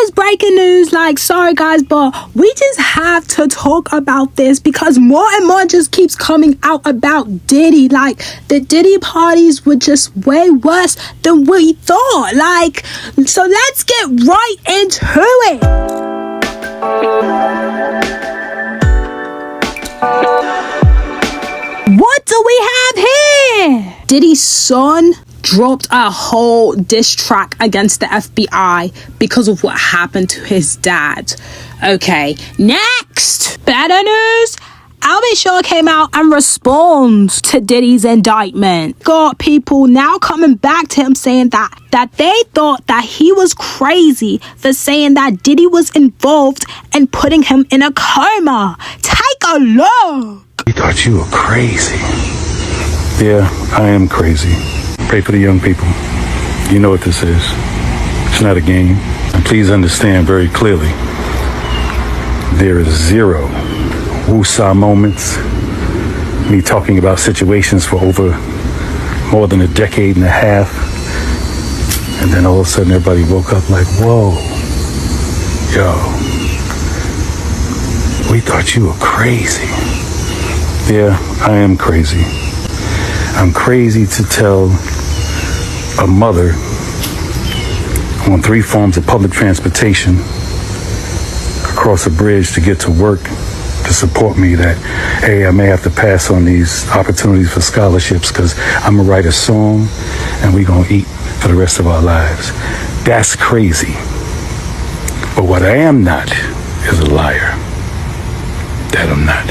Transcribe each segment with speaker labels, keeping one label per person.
Speaker 1: just breaking news. Like, sorry guys, but we just have to talk about this because more and more just keeps coming out about Diddy. Like, the Diddy parties were just way worse than we thought. Like, so let's get right into it. What do we have here? Diddy's son dropped a whole diss track against the FBI because of what happened to his dad. Okay, next. Better news. Albie Shaw came out and responds to Diddy's indictment. Got people now coming back to him saying that they thought that he was crazy for saying that Diddy was involved and putting him in a coma. Take a look.
Speaker 2: We thought you were crazy. Yeah, I am crazy. Pray for the young people. You know what this is. It's not a game. And please understand very clearly, there is zero woosah moments, me talking about situations for over more than a decade and a half, and then all of a sudden everybody woke up like, whoa, yo, we thought you were crazy. Yeah, I am crazy. I'm crazy to tell a mother on 3 forms of public transportation across a bridge to get to work to support me that, hey, I may have to pass on these opportunities for scholarships because I'm going to write a song and we're going to eat for the rest of our lives. That's crazy. But what I am not is a liar. That I'm not.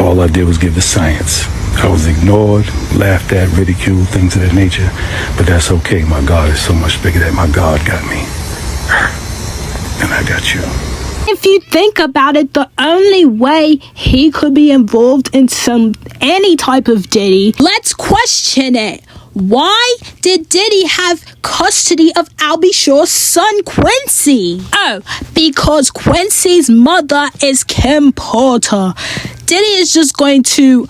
Speaker 2: All I did was give the science. I was ignored, laughed at, ridiculed, things of that nature. But that's okay. My God is so much bigger that my God got me. And I got you.
Speaker 1: If you think about it, the only way he could be involved in any type of Diddy, let's question it. Why did Diddy have custody of Albie Shaw's son, Quincy? Oh, because Quincy's mother is Kim Porter. Diddy is just going to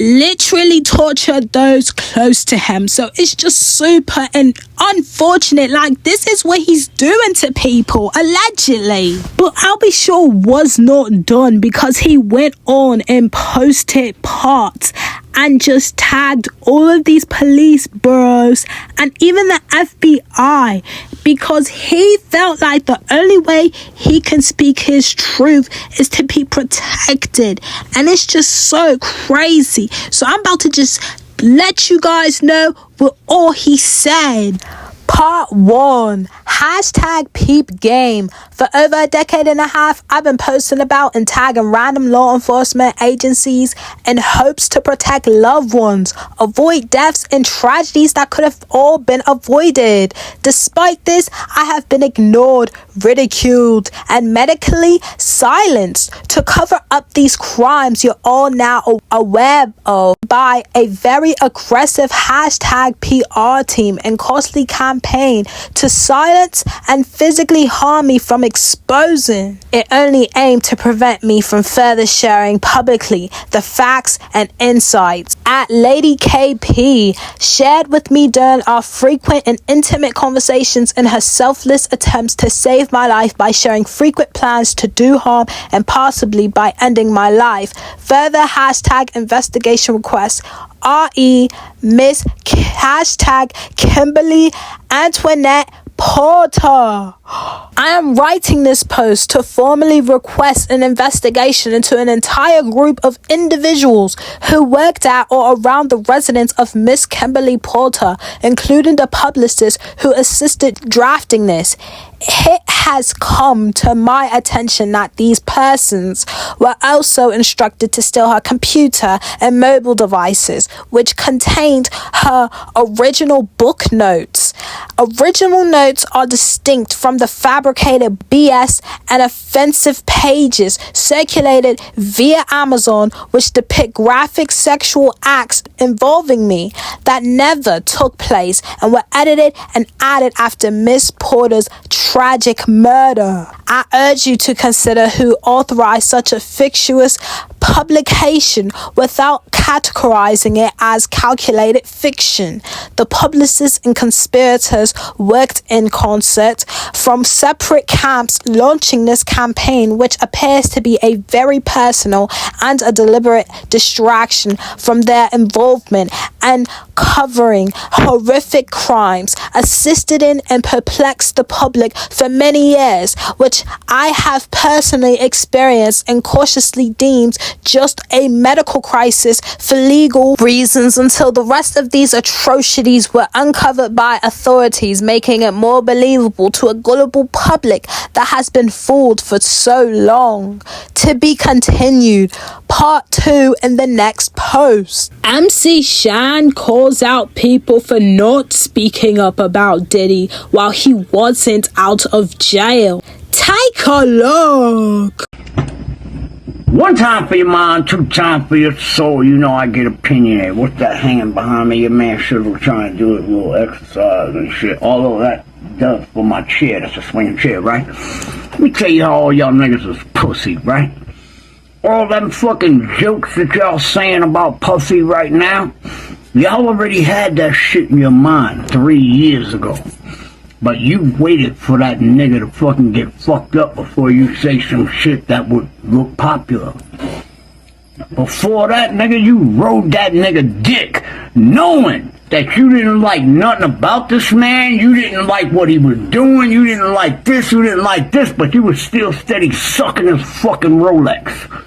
Speaker 1: literally torture those close to him. So it's just super and unfortunate. Like, this is what he's doing to people, allegedly. But Albie Shaw was not done because he went on and posted parts and just tagged all of these police bureaus and even the FBI because he felt like the only way he can speak his truth is to be protected. And it's just so crazy. So I'm about to just let you guys know what all he said. Part 1. Hashtag peep game. For over a decade and a half, I've been posting about and tagging random law enforcement agencies in hopes to protect loved ones, avoid deaths and tragedies that could have all been avoided. Despite this, I have been ignored, ridiculed, and medically silenced. To cover up these crimes you're all now aware of by a very aggressive hashtag PR team and costly campaign to silence and physically harm me from exposing. It only aimed to prevent me from further sharing publicly the facts and insights at Lady KP shared with me during our frequent and intimate conversations in her selfless attempts to save my life by sharing frequent plans to do harm and possibly by ending my life. Further hashtag investigation requests. RE Miss hashtag Kimberly Antoinette Porter. I am writing this post to formally request an investigation into an entire group of individuals who worked at or around the residence of Miss Kimberly Porter, including the publicist who assisted drafting this. It has come to my attention that these persons were also instructed to steal her computer and mobile devices, which contained her original book notes. Original notes are distinct from the fabricated BS and offensive pages circulated via Amazon, which depict graphic sexual acts involving me that never took place and were edited and added after Miss Porter's tragic murder. I urge you to consider who authorized such a fictitious publication without categorizing it as calculated fiction. The publicists and conspirators worked in concert from separate camps launching this campaign, which appears to be a very personal and a deliberate distraction from their involvement and covering horrific crimes, assisted in and perplexed the public for many years, which I have personally experienced and cautiously deemed just a medical crisis for legal reasons, until the rest of these atrocities were uncovered by authorities, making it more believable to a gullible public that has been fooled for so long. To be continued. Part 2 in the next post. MC Shan calls out people for not speaking up about Diddy while he wasn't out of jail. Take a look.
Speaker 3: One time for your mind, two times for your soul. You know I get opinionated. What's that hanging behind me? Your man should be trying to do a little exercise and shit. All of that does for my chair. That's a swinging chair, right? Let me tell you how all y'all niggas is pussy, right? All them fucking jokes that y'all saying about pussy right now, y'all already had that shit in your mind 3 years ago. But you waited for that nigga to fucking get fucked up before you say some shit that would look popular. Before that, nigga, you rode that nigga dick, knowing that you didn't like nothing about this man, you didn't like what he was doing, you didn't like this, you didn't like this, but you was still steady sucking his fucking Rolex.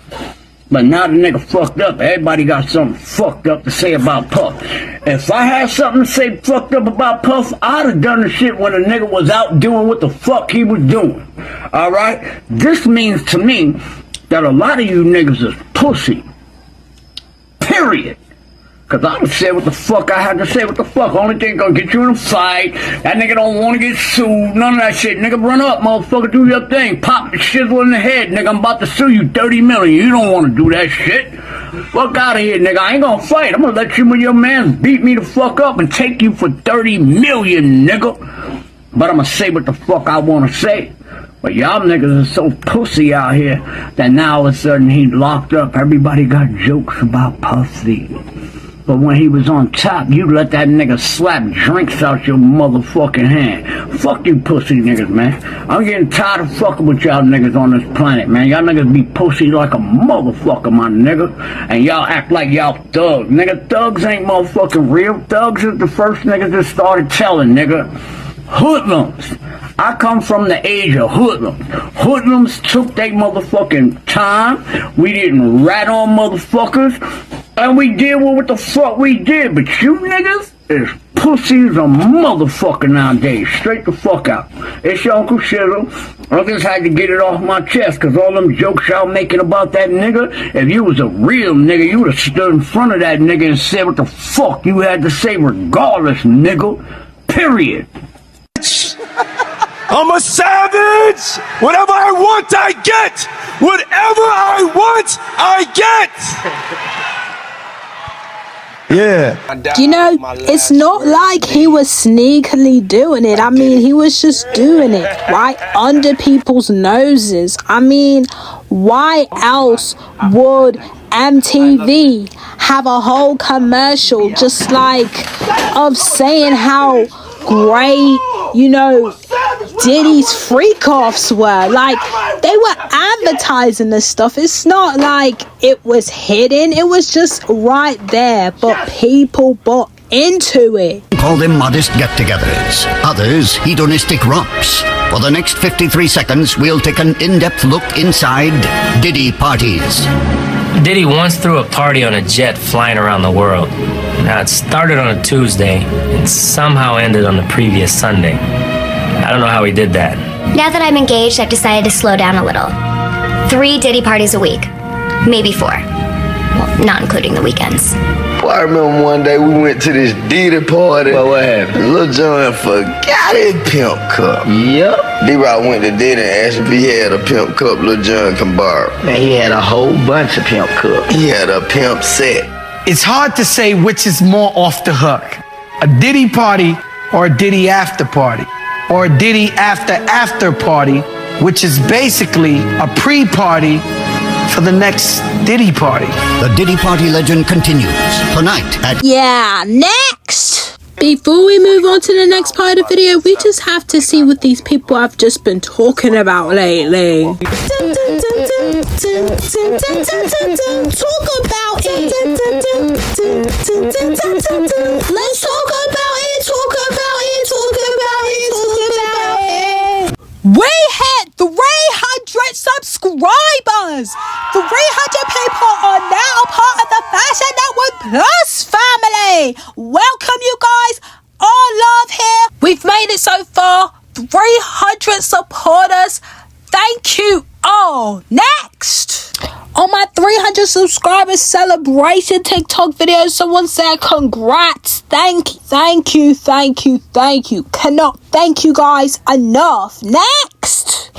Speaker 3: But now the nigga fucked up, everybody got something fucked up to say about Puff. If I had something to say fucked up about Puff, I'd have done the shit when the nigga was out doing what the fuck he was doing. Alright? This means to me that a lot of you niggas is pussy. Period. Cause I done said what the fuck I had to say what the fuck. Only thing gonna get you in a fight. That nigga don't wanna get sued. None of that shit. Nigga, run up, motherfucker. Do your thing. Pop the shizzle in the head. Nigga, I'm about to sue you 30 million. You don't wanna do that shit. Fuck out of here, nigga. I ain't gonna fight. I'm gonna let you and your man beat me the fuck up and take you for 30 million, nigga. But I'm gonna say what the fuck I wanna say. But y'all niggas are so pussy out here that now all of a sudden he locked up. Everybody got jokes about Puffy. But when he was on top, you let that nigga slap drinks out your motherfucking hand. Fuck you pussy niggas, man. I'm getting tired of fucking with y'all niggas on this planet, man. Y'all niggas be pussy like a motherfucker, my nigga. And y'all act like y'all thugs. Nigga, thugs ain't motherfucking real. Thugs is the first niggas that started telling, nigga. Hoodlums. I come from the age of hoodlums. Hoodlums took their motherfucking time. We didn't rat on motherfuckers. And we did what the fuck we did. But you niggas is pussies a motherfucker nowadays. Straight the fuck out. It's your Uncle Shizzle. I just had to get it off my chest. Because all them jokes y'all making about that nigga, if you was a real nigga, you would have stood in front of that nigga and said what the fuck you had to say regardless, nigga. Period.
Speaker 4: I'm a savage! Whatever I want, I get! Whatever I want, I get! Yeah.
Speaker 1: You know, it's not like he was sneakily doing it. I mean, he was just doing it right under people's noses. I mean, why else would MTV have a whole commercial just like of saying how great, you know, Diddy's freak-offs were? Like, they were advertising this stuff. It's not like it was hidden. It was just right there, but people bought into it.
Speaker 5: Call them modest get-togethers, others hedonistic romps. For the next 53 seconds, we'll take an in-depth look inside Diddy parties.
Speaker 6: Diddy once threw a party on a jet flying around the world. Now, it started on a Tuesday and somehow ended on the previous Sunday. I don't know how he did that.
Speaker 7: Now that I'm engaged, I've decided to slow down a little. 3 Diddy parties a week. Maybe 4. Well, not including the weekends.
Speaker 8: Well, I remember one day we went to this Diddy party.
Speaker 3: Well, what happened?
Speaker 8: Lil Jon forgot his pimp cup.
Speaker 3: Yep.
Speaker 8: D-Rock went to Diddy and asked if he had a pimp cup Lil Jon can borrow.
Speaker 3: Man, he had a whole bunch of pimp cups.
Speaker 8: He had a pimp set.
Speaker 9: It's hard to say which is more off the hook. A Diddy party or a Diddy after party. Or a Diddy after party, which is basically a pre-party for the next Diddy party.
Speaker 5: The Diddy party legend continues tonight at...
Speaker 1: Yeah, next! Before we move on to the next part of the video, we just have to see what these people have just been talking about lately. Talk about it. Let's talk about it. We hit 300 subscribers. 300 people are now part of the Fashion Network Plus family. Welcome, you guys. All love here. We've made it so far. 300 supporters. Thank you all. Next. On my 300 subscribers celebration TikTok video, someone said congrats. Thank you. Cannot thank you guys enough. Next.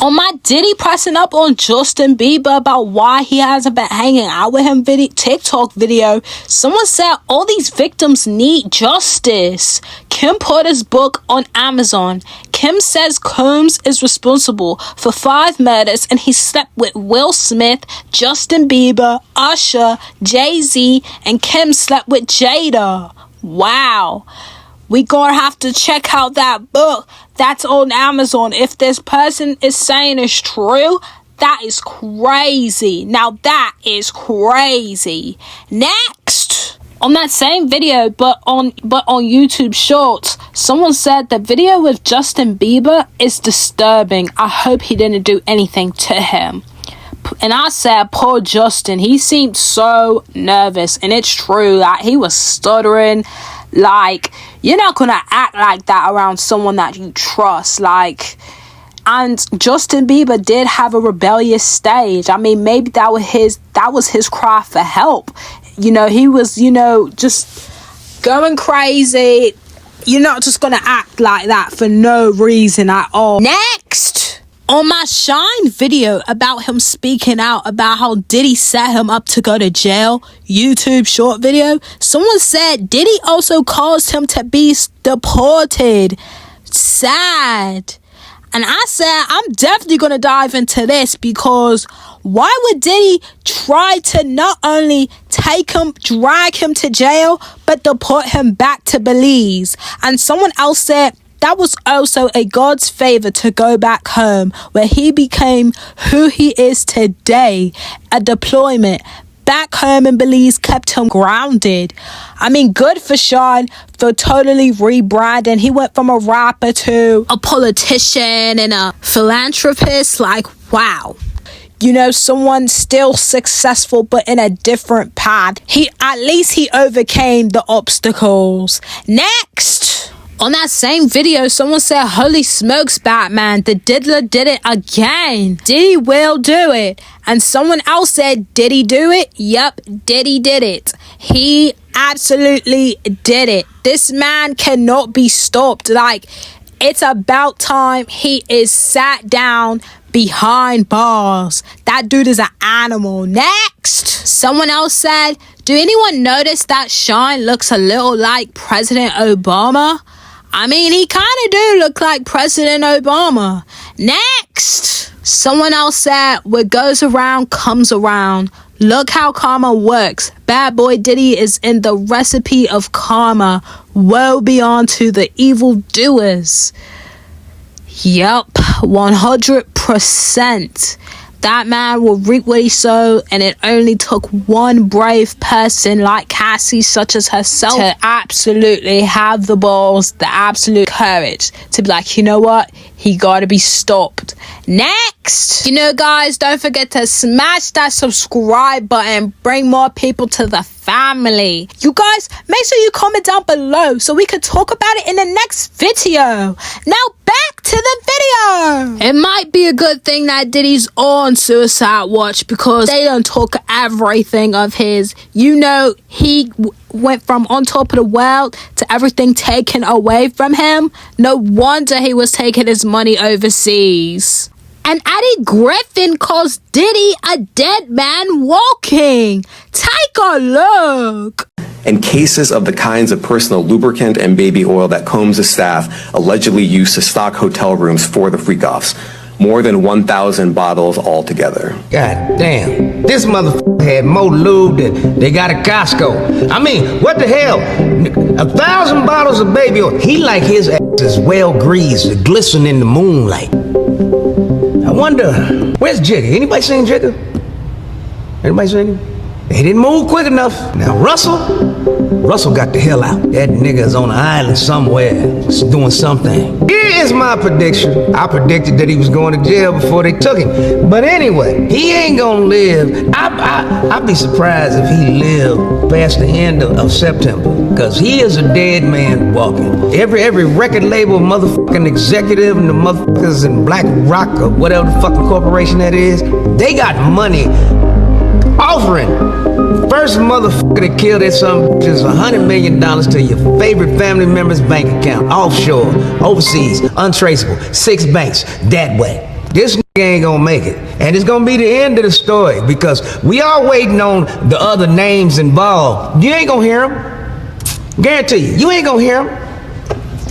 Speaker 1: On my Diddy pressing up on Justin Bieber about why he hasn't been hanging out with him TikTok video, someone said all these victims need justice. Kim Porter's book on Amazon. Kim says Combs is responsible for 5 murders and he slept with Will Smith, Justin Bieber, Usher, Jay-Z, and Kim slept with Jada. Wow. We gonna have to check out that book that's on Amazon. If this person is saying it's true, that is crazy. Now that is crazy. Next. On that same video, but on YouTube Shorts, someone said the video with Justin Bieber is disturbing. I hope he didn't do anything to him. And I said, poor Justin, he seemed so nervous. And it's true, like, he was stuttering. Like, you're not gonna act like that around someone that you trust. Like, and Justin Bieber did have a rebellious stage. I mean, maybe that was his cry for help. You know, he was, just going crazy. You're not just gonna act like that for no reason at all. Next. On my Shine video about him speaking out about how Diddy set him up to go to jail, YouTube short video, someone said Diddy also caused him to be deported. Sad. And I said, I'm definitely going to dive into this because why would Diddy try to not only drag him to jail, but deport him back to Belize? And someone else said, that was also a God's favor to go back home where he became who he is today. A deployment back home in Belize kept him grounded. I mean, good for Sean for totally rebranding. He went from a rapper to a politician and a philanthropist. Like, wow. Someone still successful, but in a different path. At least he overcame the obstacles. Next. On that same video, someone said, holy smokes, Batman, the diddler did it again. Diddy will do it. And someone else said, did he do it? Yep, Diddy did it. He absolutely did it. This man cannot be stopped. Like, it's about time he is sat down behind bars. That dude is an animal. Next. Someone else said, do anyone notice that Sean looks a little like President Obama? I mean, he kind of do look like President Obama. Next. Someone else said, what goes around comes around. Look how karma works. Bad boy Diddy is in the recipe of karma. Woe be unto the evildoers. Yup, 100%. That man will reap what he sowed, and it only took one brave person like Cassie, such as herself, to absolutely have the balls, the absolute courage to be like, you know what? He gotta be stopped. Next! Guys, don't forget to smash that subscribe button. Bring more people to the family. You guys, make sure you comment down below so we can talk about it in the next video. Now back to the video. It might be a good thing that Diddy's on suicide watch because they don't talk everything of his. He went from on top of the world to everything taken away from him. No wonder he was taking his money overseas. And Eddie Griffin calls Diddy a dead man walking. Take a look.
Speaker 10: And cases of the kinds of personal lubricant and baby oil that Combs' staff allegedly used to stock hotel rooms for the freak-offs. more than 1,000 bottles altogether.
Speaker 11: God damn. This motherfucker had more lube than they got at Costco. I mean, what the hell? 1,000 bottles of baby oil. He like his ass is well greased, glistening in the moonlight. I wonder, where's Jigga? Anybody seen Jigga? Anybody seen him? He didn't move quick enough. Now Russell got the hell out. That nigga is on an island somewhere, just doing something. Here is my prediction. I predicted that he was going to jail before they took him. But anyway, he ain't gonna live. I'd be surprised if he lived past the end of September, because he is a dead man walking. Every record label motherfucking executive and the motherfuckers in Black Rock or whatever the fucking corporation that is, they got money offering. First motherfucker that killed that son is $100 million to your favorite family member's bank account, offshore, overseas, untraceable, 6 banks, that way. This nigga ain't gonna make it. And it's gonna be the end of the story, because we are waiting on the other names involved. You ain't gonna hear them. Guarantee you ain't gonna hear them.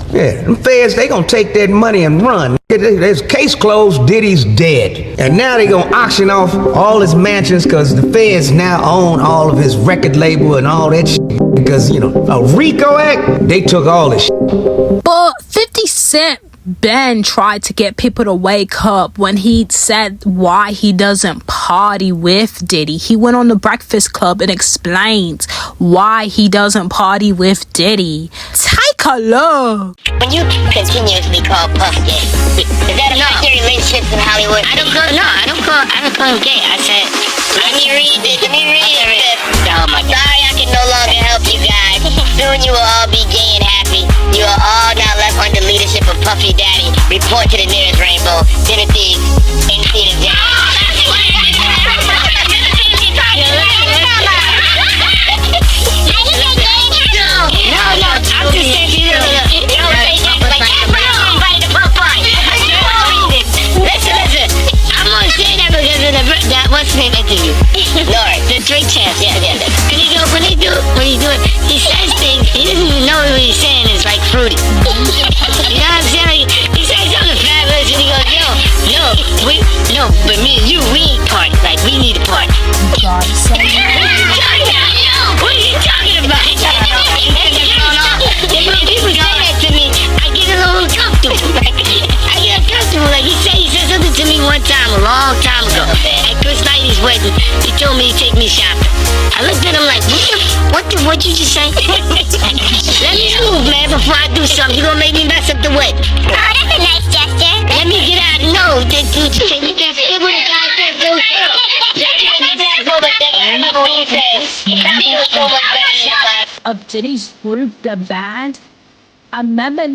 Speaker 11: Yeah, them feds, they gonna take that money and run. There's case closed, Diddy's dead. And now they gonna auction off all his mansions, because the feds now own all of his record label and all that shit. Because, you know, a RICO Act, they took all this shit.
Speaker 1: But 50 Cent Ben tried to get people to wake up when he said why he doesn't party with Diddy. He went on the Breakfast Club and explained why he doesn't party with Diddy. Take a look.
Speaker 12: When you continuously call Puff gay, is that a fact your relationships in Hollywood? I don't call him gay. I said, let me read it. I'm sorry I can no longer help you guys. Soon you will all be gay and happy. You are all now left under leadership of Puffy Daddy. Report to the nearest rainbow. Dinner thieves in theater jail. No, I'm just saying to you. Listen. I'm only saying that because of that what's his name interview. Lord, the Drake chance. Yeah. When he do it, he says things. He doesn't even know what he's saying. It's like fruity. You know what I'm saying? He says something fabulous and he goes, no, but me and you, we ain't party. Like, we need a party.
Speaker 1: God,
Speaker 12: what are you talking about? When people say that to me, I get a little uncomfortable. Like he said something to me one time, a long time ago. At Chris Knight's wedding, he told me he'd take me shopping. I looked at him like, what'd you just say? Let me move, man, before I do something. You gonna make me mess up the wedding. Oh, that's a nice gesture. Let me get out. No, you can't say what the guy said.
Speaker 1: Of Diddy's group, the band, I remember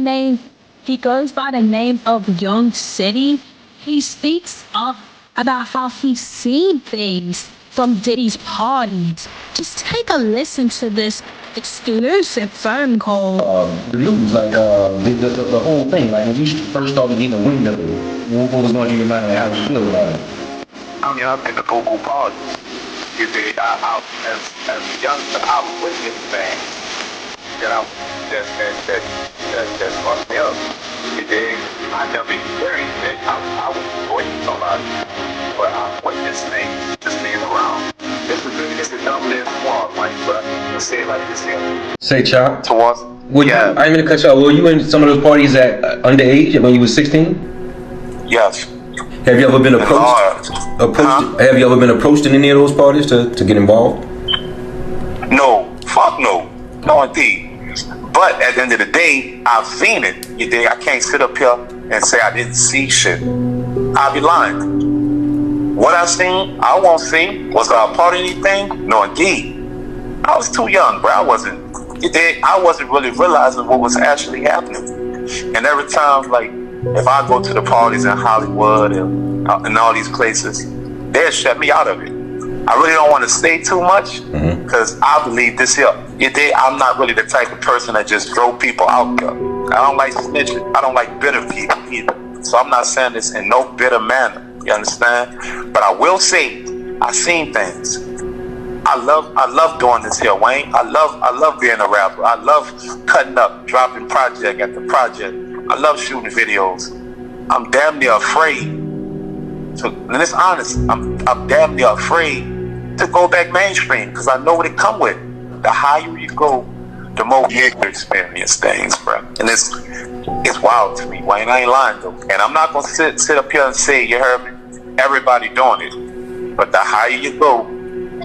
Speaker 1: he goes by the name of Young City. He speaks about how he's seen things from Diddy's parties. Just take a listen to this exclusive phone call.
Speaker 13: The news, like the whole thing, like when you first started getting wind of it, what was going through your mind, like, how did you feel about it?
Speaker 14: I mean, I've been to go parties. You dig? As a youngster, I was witness things that that's fucked me up. You dig? I never experienced it. I was waiting somebody, but I witnessed things just being around. It's a double-edged sword, like, but let's say it like this here.
Speaker 13: Say, Chop.
Speaker 14: Towards.
Speaker 13: Yeah. I didn't mean to cut you off. Were you in some of those parties at underage when you was 16?
Speaker 14: Yes.
Speaker 13: Have you ever been approached? Have you ever been approached in any of those parties to get involved?
Speaker 14: No. Fuck no. No indeed. But at the end of the day, I've seen it. You dig? I can't sit up here and say I didn't see shit. I'll be lying. What I seen, I won't see. Was I a part of anything? No indeed. I was too young, bro. I wasn't really realizing what was actually happening. And every time, like, if I go to the parties in Hollywood and all these places, they'll shut me out of it. I really don't want to say too much because I believe this here. I'm not really the type of person that just throw people out there. I don't like snitching. I don't like bitter people either. So I'm not saying this in no bitter manner. You understand? But I will say, I've seen things. I love doing this here, Wayne. I love being a rapper. I love cutting up, dropping project after project. I love shooting videos. I'm damn near afraid and it's honest, I'm damn near afraid to go back mainstream because I know what it come with. The higher you go, the more you experience things, bro. And it's wild to me, Wayne. I ain't lying though. And I'm not gonna sit up here and say, you heard me, everybody doing it. But the higher you go,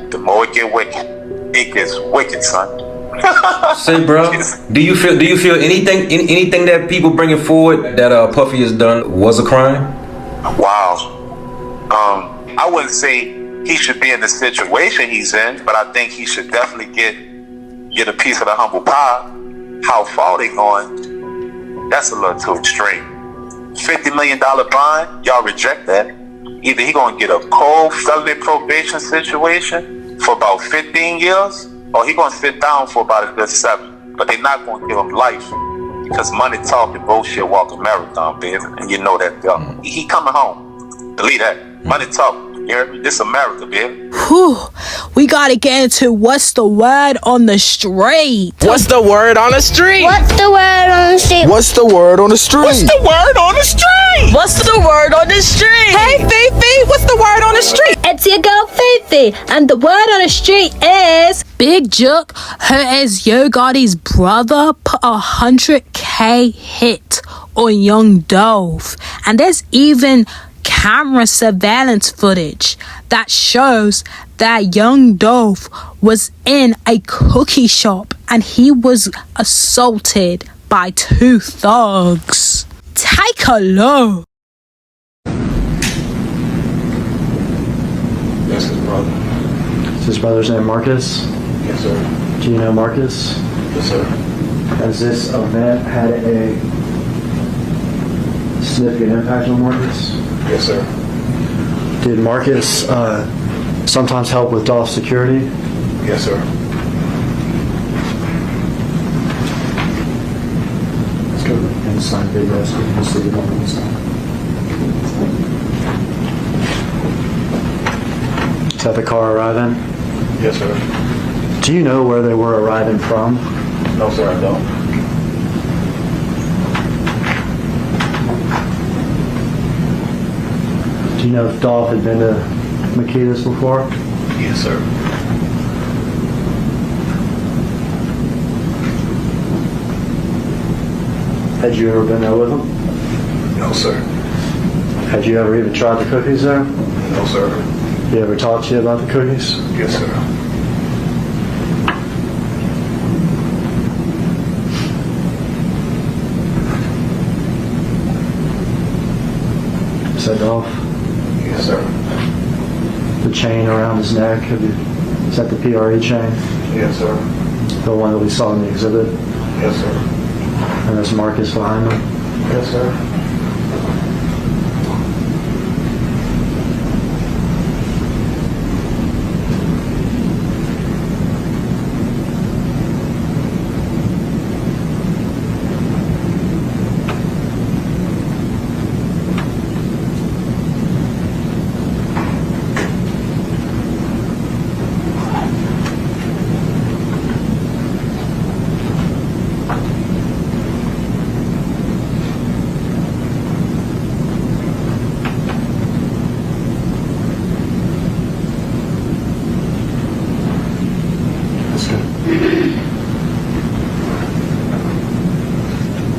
Speaker 14: the more it get wicked. It gets wicked, son.
Speaker 15: Say, bro, do you feel anything that people bringing forward that Puffy has done was a crime?
Speaker 14: Wow. I wouldn't say he should be in the situation he's in, but I think he should definitely get a piece of the humble pie. How far they going? That's a little too extreme. $50 million bond, y'all reject that? Either he gonna get a cold felony probation situation for about 15 years, or he gonna sit down for about a good 7. But they're not gonna give him life because money talking, bullshit walking marathon, baby, and you know that. He coming home. Believe that. Money talking. You heard me? This America, baby.
Speaker 1: Whew. We gotta get into what's the word on the street.
Speaker 16: What's the word on the street?
Speaker 7: What's the word on the street?
Speaker 16: What's the word on the street? What's the word on the street?
Speaker 1: What's the word on the street?
Speaker 16: Hey, Fifi, what's the word on the street?
Speaker 1: It's your girl Fifi, and the word on the street is Big Jook, who is Yo Gotti's brother, put a 100K hit on Young Dolph, and there's even camera surveillance footage that shows that Young Dolph was in a cookie shop and he was assaulted by 2 thugs. Take a look.
Speaker 13: That's his brother.
Speaker 17: Is his brother's name Marcus?
Speaker 13: Yes, sir.
Speaker 17: Do you know Marcus?
Speaker 13: Yes, sir.
Speaker 17: Has this event had a significant impact on Marcus?
Speaker 13: Yes, sir.
Speaker 17: Did Marcus sometimes help with Dolph's security?
Speaker 13: Yes, sir.
Speaker 17: Let's go and sign video so we can see the documents now. Is that the car arriving?
Speaker 13: Yes, sir.
Speaker 17: Do you know where they were arriving from?
Speaker 13: No, sir, I don't.
Speaker 17: Do you know if Dolph had been to Makita's before?
Speaker 13: Yes, sir.
Speaker 17: Had you ever been there with him?
Speaker 13: No, sir.
Speaker 17: Had you ever even tried the cookies there?
Speaker 13: No, sir.
Speaker 17: He ever talked to you about the cookies?
Speaker 13: Yes, sir.
Speaker 17: Is that Dolph?
Speaker 13: Yes, sir.
Speaker 17: The chain around his neck, is that the PRE chain?
Speaker 13: Yes, sir.
Speaker 17: The one that we saw in the exhibit?
Speaker 13: Yes, sir.
Speaker 17: And there's Marcus behind him?
Speaker 13: Yes, sir.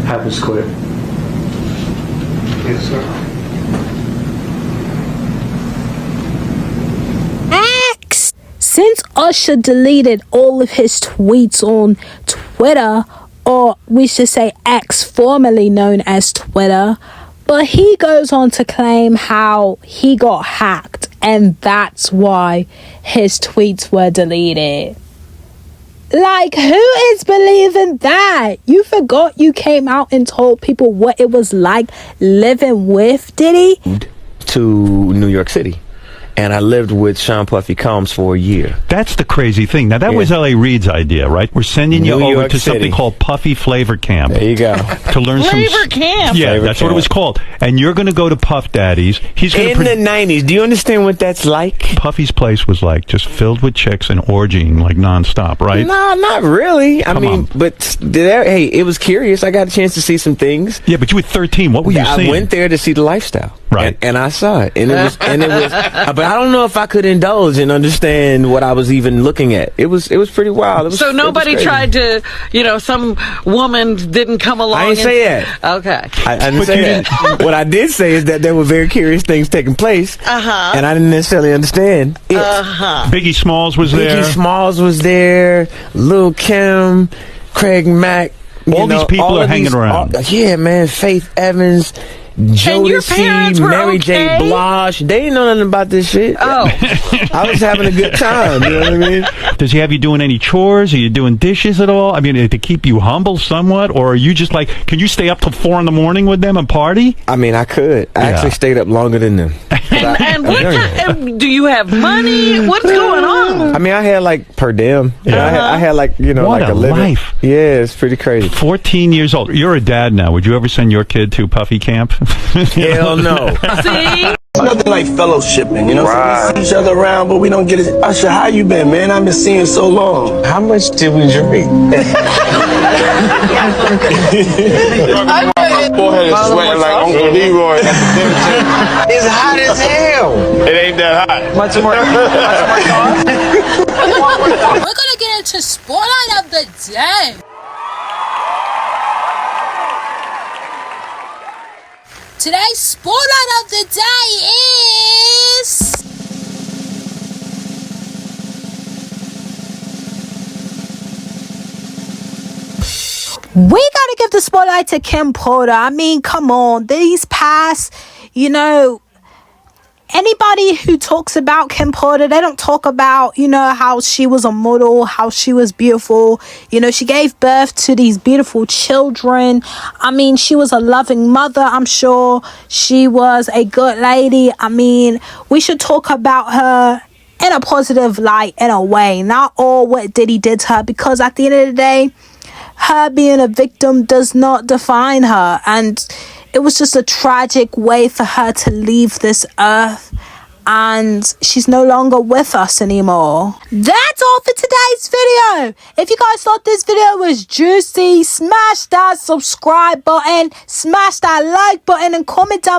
Speaker 17: Happens quick.
Speaker 13: Yes, sir.
Speaker 1: X! Since Usher deleted all of his tweets on Twitter, or we should say X, formerly known as Twitter, but he goes on to claim how he got hacked and that's why his tweets were deleted. Like, who is believing that? You forgot you came out and told people what it was like living with Diddy?
Speaker 18: To New York City. And I lived with Sean Puffy Combs for a year.
Speaker 19: That's the crazy thing. Now, that was L.A. Reid's idea, right? We're sending you over to something called Puffy Flavor Camp.
Speaker 18: There you go.
Speaker 19: To learn
Speaker 18: Flavor Camp?
Speaker 19: Yeah,
Speaker 18: Flavor
Speaker 19: that's
Speaker 18: Camp.
Speaker 19: what it was called. And you're going to go to Puff Daddy's. He's going
Speaker 18: in the 90s. Do you understand what that's like?
Speaker 19: Puffy's place was like just filled with chicks and orgying like nonstop, right?
Speaker 18: No, not really. I mean, but hey, it was curious. I got a chance to see some things.
Speaker 19: Yeah, but you were 13. What were you seeing?
Speaker 18: I went there to see the lifestyle.
Speaker 19: Right.
Speaker 18: And I saw it. And it was, but I don't know if I could indulge and understand what I was even looking at. It was pretty wild.
Speaker 20: So nobody tried to, some woman didn't come along.
Speaker 18: I didn't say that.
Speaker 20: Okay.
Speaker 18: I didn't say that. What I did say is that there were very curious things taking place. And I didn't necessarily understand it.
Speaker 19: Biggie Smalls was there.
Speaker 18: Biggie Smalls was there. Lil' Kim, Craig Mack.
Speaker 19: All these people are hanging around.
Speaker 18: Yeah, man. Faith Evans. Jodeci, Mary J. Blige, they didn't know nothing about this shit.
Speaker 20: Oh.
Speaker 18: I was having a good time, you know what I mean?
Speaker 19: Does he have you doing any chores? Are you doing dishes at all? I mean, to keep you humble somewhat? Or are you just like, can you stay up till 4 a.m. with them and party?
Speaker 18: I mean, I could. I actually stayed up longer than them.
Speaker 20: And do you have money? What's going on?
Speaker 18: I mean, I had like per diem. I had like,
Speaker 19: what
Speaker 18: like
Speaker 19: a
Speaker 18: living.
Speaker 19: life.
Speaker 18: Yeah, it's pretty crazy.
Speaker 19: 14 years old. You're a dad now. Would you ever send your kid to Puffy camp?
Speaker 18: Hell no.
Speaker 20: See?
Speaker 21: It's nothing like fellowshipping, So we see each other around, but we don't get it. Usher, how you been, man? I've been seeing you so long.
Speaker 8: How much did we drink?
Speaker 21: My forehead is sweating like Uncle Leroy at the gym.
Speaker 8: It's hot as hell.
Speaker 21: It ain't that hot.
Speaker 20: Much more
Speaker 1: We're gonna get into Spotlight of the Day. Today's Spotlight of the Day is... We gotta give the spotlight to Kim Porter. I mean, come on. These past, anybody who talks about Kim Porter, they don't talk about, how she was a model, how she was beautiful. She gave birth to these beautiful children. I mean, she was a loving mother, I'm sure. She was a good lady. I mean, we should talk about her in a positive light, in a way. Not all what Diddy did to her, because at the end of the day, her being a victim does not define her. And it was just a tragic way for her to leave this earth, and she's no longer with us anymore. That's all for today's video. If you guys thought this video was juicy, smash that subscribe button, smash that like button, and comment down